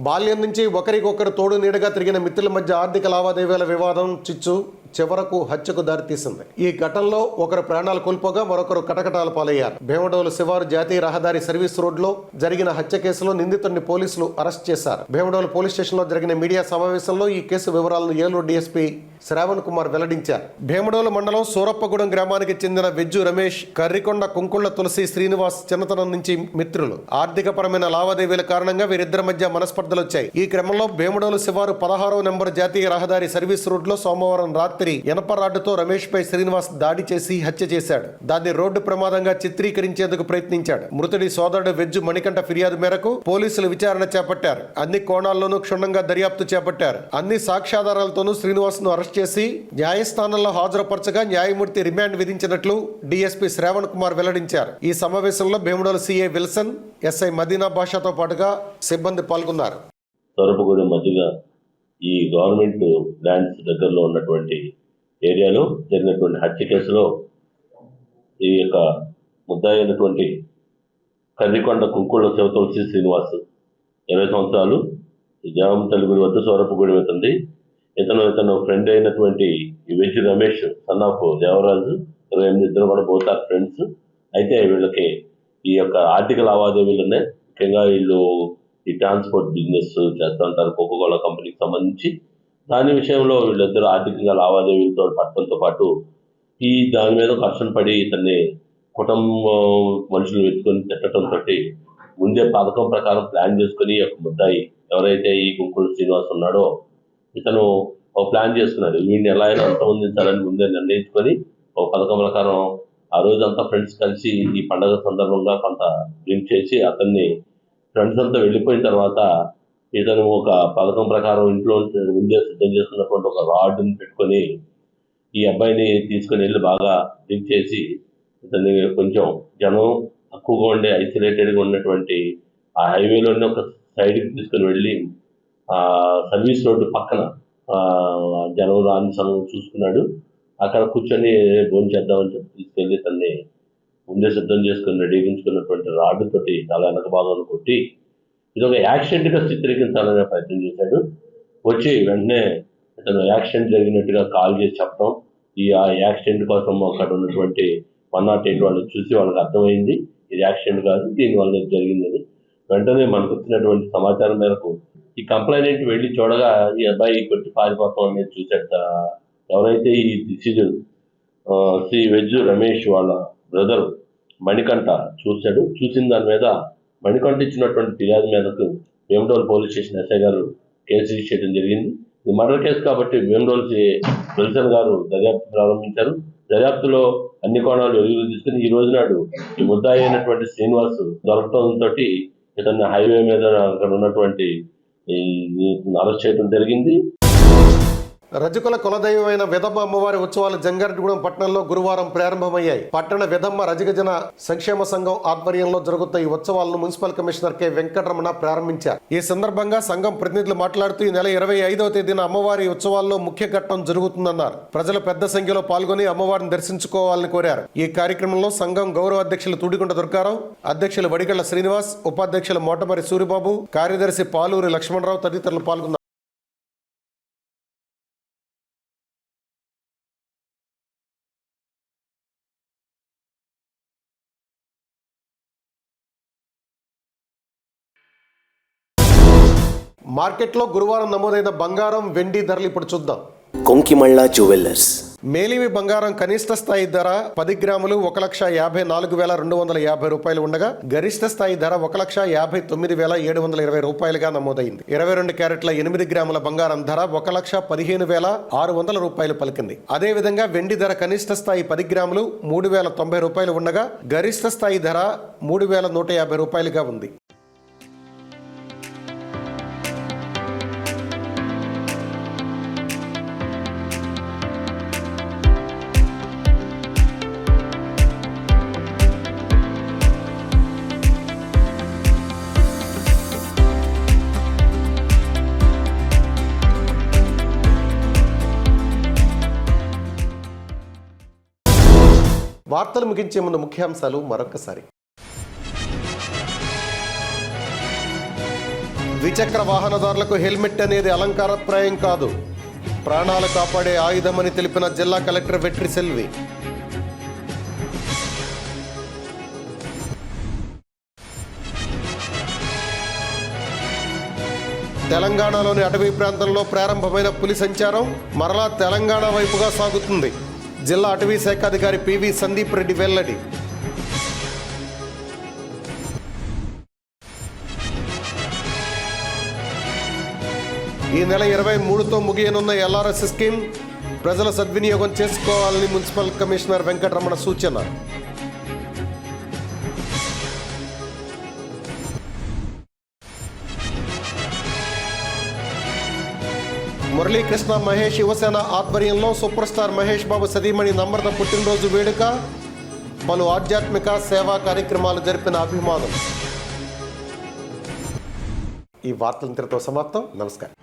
Speaker 1: బాల్యం నుంచి ఒకరికొకరు తోడు నీడగా తిరిగిన మిత్రుల మధ్య ఆర్థిక లావాదేవీల వివాదం చిచ్చు చివరకు హత్యకు దారితీసింది. ఈ ఘటనలో ఒకరు ప్రాణాలు కోల్పోగా మరొకరు కటకటాల పాలయ్యారు. భీమడోలు శివారు జాతీయ రహదారి సర్వీస్ రోడ్లో జరిగిన హత్య కేసులో నిందితుడిని పోలీసులు అరెస్ట్ చేశారు. భీమడోలు పోలీస్ స్టేషన్లో జరిగిన మీడియా సమావేశంలో ఈ కేసు వివరాలను ఏలూరు డీఎస్పీ శ్రావణ్ కుమార్ వెల్లడించారు. భీమడోలు మండలం సూరప్పగూడెం గ్రామానికి చెందిన వెజ్జు రమేష్, కర్రికొండ కుంకుళ్ల తులసి శ్రీనివాస్ చిన్నతనం నుంచి మిత్రులు. ఆర్థికపరమైన లావాదేవీల కారణంగా వీరిద్దరి మధ్య మనస్పర్ధలు వచ్చాయి. ఈ క్రమంలో భీమడోలు శివారు 16వ నెంబర్ జాతీయ రహదారి సర్వీస్ రోడ్లో సోమవారం రాత్రి ఇనప రాడ్డుతో రమేష్ పై శ్రీనివాస్ దాడి చేసి హత్య చేశాడు. దాన్ని రోడ్డు ప్రమాదంగా చిత్రీకరించేందుకు ప్రయత్నించాడు. మృతుడి సోదరుడు వెజ్జు మణికంఠ ఫిర్యాదు మేరకు పోలీసులు విచారణ చేపట్టారు. అన్ని కోణాల్లోనూ క్షుణ్ణంగా దర్యాప్తు చేపట్టారు. అన్ని సాక్ష్యాధారాలతోనూ శ్రీనివాస్ ను అరెస్ట్ చేసి న్యాయస్థానంలో హాజరుపరచగా న్యాయమూర్తి రిమాండ్ విధించినట్లు డీఎస్పీ శ్రావణ్ కుమార్ వెల్లడించారు. ఈ సమావేశంలో Bhimadole CI Wilson, SI Madina బాషాతో పాటుగా సిబ్బంది పాల్గొన్నారు.
Speaker 15: సూరప్పగూడెం మధ్యగా ఈ గవర్నమెంట్ ల్యాండ్స్ దగ్గరలో ఉన్నటువంటి ఏరియాలో జరిగినటువంటి హత్య కేసులో ఈ యొక్క ముద్దాయి అయినటువంటి కర్రికొండ కుంకుళ్ళ శివతులసి శ్రీనివాస్ 20 సంవత్సరాలు జామ తెలుగురి వద్ద సూరప్పగూడెం అవుతుంది. ఇతను ఫ్రెండ్ అయినటువంటి ఈ veg Ramesh son of Devaraju 28 ఇద్దరు కూడా బోత్ ఆర్ ఫ్రెండ్స్. అయితే వీళ్ళకి ఈ యొక్క ఆర్థిక లావాదేవీలు ఉన్నాయి. ముఖ్యంగా వీళ్ళు ఈ ట్రాన్స్పోర్ట్ బిజినెస్ చేస్తూ ఉంటారు కోకోకోలా కంపెనీకి సంబంధించి. దాని విషయంలో వీళ్ళిద్దరూ ఆర్థికంగా లావాదేవీలతో పట్టడంతో పాటు ఈ దాని మీద ఘర్షణ పడి ఇతన్ని కుటుంబం మనుషులు వెతుకొని తిట్టడంతో ముందే పథకం ప్రకారం ప్లాన్ చేసుకుని ఒక ముద్దాయి ఎవరైతే ఈ కుంకుడు శ్రీనివాస్ ఉన్నాడో ఇతను ఒక ప్లాన్ చేసుకున్నాడు. వీడిని ఎలా అయినా అంతమొందించాలని ముందే నిర్ణయించుకొని ఒక పథకం ప్రకారం ఆ రోజంతా ఫ్రెండ్స్ కలిసి ఈ పండగ సందర్భంగా కొంత డ్రింక్ చేసి అతన్ని ఫ్రెండ్స్ అంతా వెళ్ళిపోయిన తర్వాత ఇతను ఒక పథకం ప్రకారం ఇంట్లో ముందే సిద్ధం చేసుకున్నటువంటి ఒక రాడ్ని పెట్టుకొని ఈ అబ్బాయిని తీసుకుని వెళ్ళి బాగా డ్రింక్ చేసి ఇతన్ని కొంచెం జనం తక్కువగా ఉండే ఐసోలేటెడ్గా ఉన్నటువంటి ఆ హైవేలోనే ఒక సైడ్కి తీసుకుని వెళ్ళి ఆ సర్వీస్ రోడ్డు పక్కన జనం రాని సమయం చూసుకున్నాడు. అక్కడ కూర్చొని భోజనం చేద్దామని చెప్పి తీసుకెళ్ళి తన్ని ముందే సిద్ధం చేసుకుని రెడీగించుకున్నటువంటి రాడ్డు తోటి చాలా వెనక భాగంలో కొట్టి ఇది ఒక యాక్సిడెంట్గా చిత్రీకరించాలనే ప్రయత్నం చేశాడు. వచ్చి వెంటనే ఇతను యాక్సిడెంట్ జరిగినట్టుగా కాల్ చేసి చెప్పడం, ఆ యాక్సిడెంట్ కోసం అక్కడ ఉన్నటువంటి 108 వాళ్ళు చూసి వాళ్ళకి అర్థమైంది ఇది యాక్సిడెంట్ కాదు, దీనివల్ల జరిగిందని. వెంటనే మనకు వచ్చినటువంటి సమాచారం మేరకు ఈ కంప్లైంట్ వెళ్ళి చూడగా ఈ అబ్బాయి కొట్టి పారిపోతాం అనేది చూశాడు. ఎవరైతే ఈ డిసిజన్ శ్రీ వెజ్జు రమేష్ వాళ్ళ బ్రదర్ మణికంఠ చూశాడు. చూసిన దాని మీద మణికంఠ ఇచ్చినటువంటి ఫిర్యాదు మేరకు భీమడోలు పోలీస్ స్టేషన్ ఎస్ఐ గారు కేసు రిజిస్టర్ చేయడం జరిగింది. ఇది మర్డర్ కేసు కాబట్టి భీమడోలు విల్సన్ గారు దర్యాప్తు ప్రారంభించారు. దర్యాప్తులో అన్ని కోణాలు వెలుగులు తీసుకుని ఈ రోజు నాడు ఈ ముద్దాయి అయినటువంటి శ్రీనివాస్ దొరకడంతో ఇతన్ని హైవే మీద అక్కడ ఉన్నటువంటి అరెస్ట్ చేయడం జరిగింది.
Speaker 1: రజకుల కులదైవమైన విధమ్మ అమ్మవారి ఉత్సవాలు జంగారెడ్డిగూడెం పట్టణంలో గురువారం ప్రారంభమయ్యాయి. పట్టణ విధమ్మ రజకజన సంక్షేమ సంఘం ఆధ్వర్యంలో జరుగుతున్న ఈ ఉత్సవాలను మున్సిపల్ కమిషనర్ కె వెంకటరమణ ప్రారంభించారు. ఈ సందర్భంగా సంఘం ప్రతినిధులు మాట్లాడుతూ ఈ నెల 25వ తేదీన అమ్మవారి ఉత్సవాల్లో ముఖ్య ఘట్టం జరుగుతుందన్నారు. ప్రజలు పెద్ద సంఖ్యలో పాల్గొని అమ్మవారిని దర్శించుకోవాలని కోరారు. ఈ కార్యక్రమంలో సంఘం గౌరవ అధ్యక్షులు తుడిగుంట దుర్గారావు, అధ్యక్షులు వడిగళ్ల శ్రీనివాస్, ఉపాధ్యక్షులు మోటమరి సూరిబాబు, కార్యదర్శి పాలూరి లక్ష్మణరావు తదితరులు పాల్గొన్నారు. మార్కెట్లో గురువారం నమోదైన బంగారం, వెండి ధరలు ఇప్పుడు చూద్దాం.
Speaker 12: కొంకిమళ్ళ జ్యువెల్లర్స్.
Speaker 1: మేలిమి బంగారం కనిష్ట స్థాయి ధర 10 గ్రాములు 1,54,250 రూపాయలు ఉండగా గరిష్ట స్థాయి ధర 1,59,720 రూపాయలుగా నమోదైంది. 22 క్యారెట్ల 8 గ్రాముల బంగారం ధర 1,15,600 రూపాయలు పలికింది. అదే విధంగా వెండి ధర కనిష్ట స్థాయి 10 గ్రాములు 3,090 రూపాయలు ఉండగా గరిష్ట స్థాయి ధర 3,150 రూపాయలుగా ఉంది. వార్తలు ముగించే ముందు ముఖ్యాంశాలు మరొకసారి. ద్విచక్ర వాహనదారులకు హెల్మెట్ అనేది అలంకారప్రాయం కాదు, ప్రాణాలు కాపాడే ఆయుధమని తెలిపిన జిల్లా కలెక్టర్ వెట్రి సెల్వి. తెలంగాణలోని అటవీ ప్రాంతంలో ప్రారంభమైన పులి సంచారం మరలా తెలంగాణ వైపుగా సాగుతుంది. జిల్లా అటవీ శాఖ అధికారి పివి సందీప్ రెడ్డి వెల్లడి. ఈ నెల 23తో ముగియనున్న LRS స్కీమ్ ప్రజల సద్వినియోగం చేసుకోవాలని మున్సిపల్ కమిషనర్ వెంకటరమణ సూచన. మురళీకృష్ణ మహేష్ యువసేన ఆధ్వర్యంలో సూపర్ స్టార్ మహేష్ బాబు సతీమణి నమ్రత పుట్టినరోజు వేడుక, పలు ఆధ్యాత్మిక సేవా కార్యక్రమాలు జరిపిన అభిమానం. ఈ వార్తలంతటితో సమాప్తం. నమస్కారం.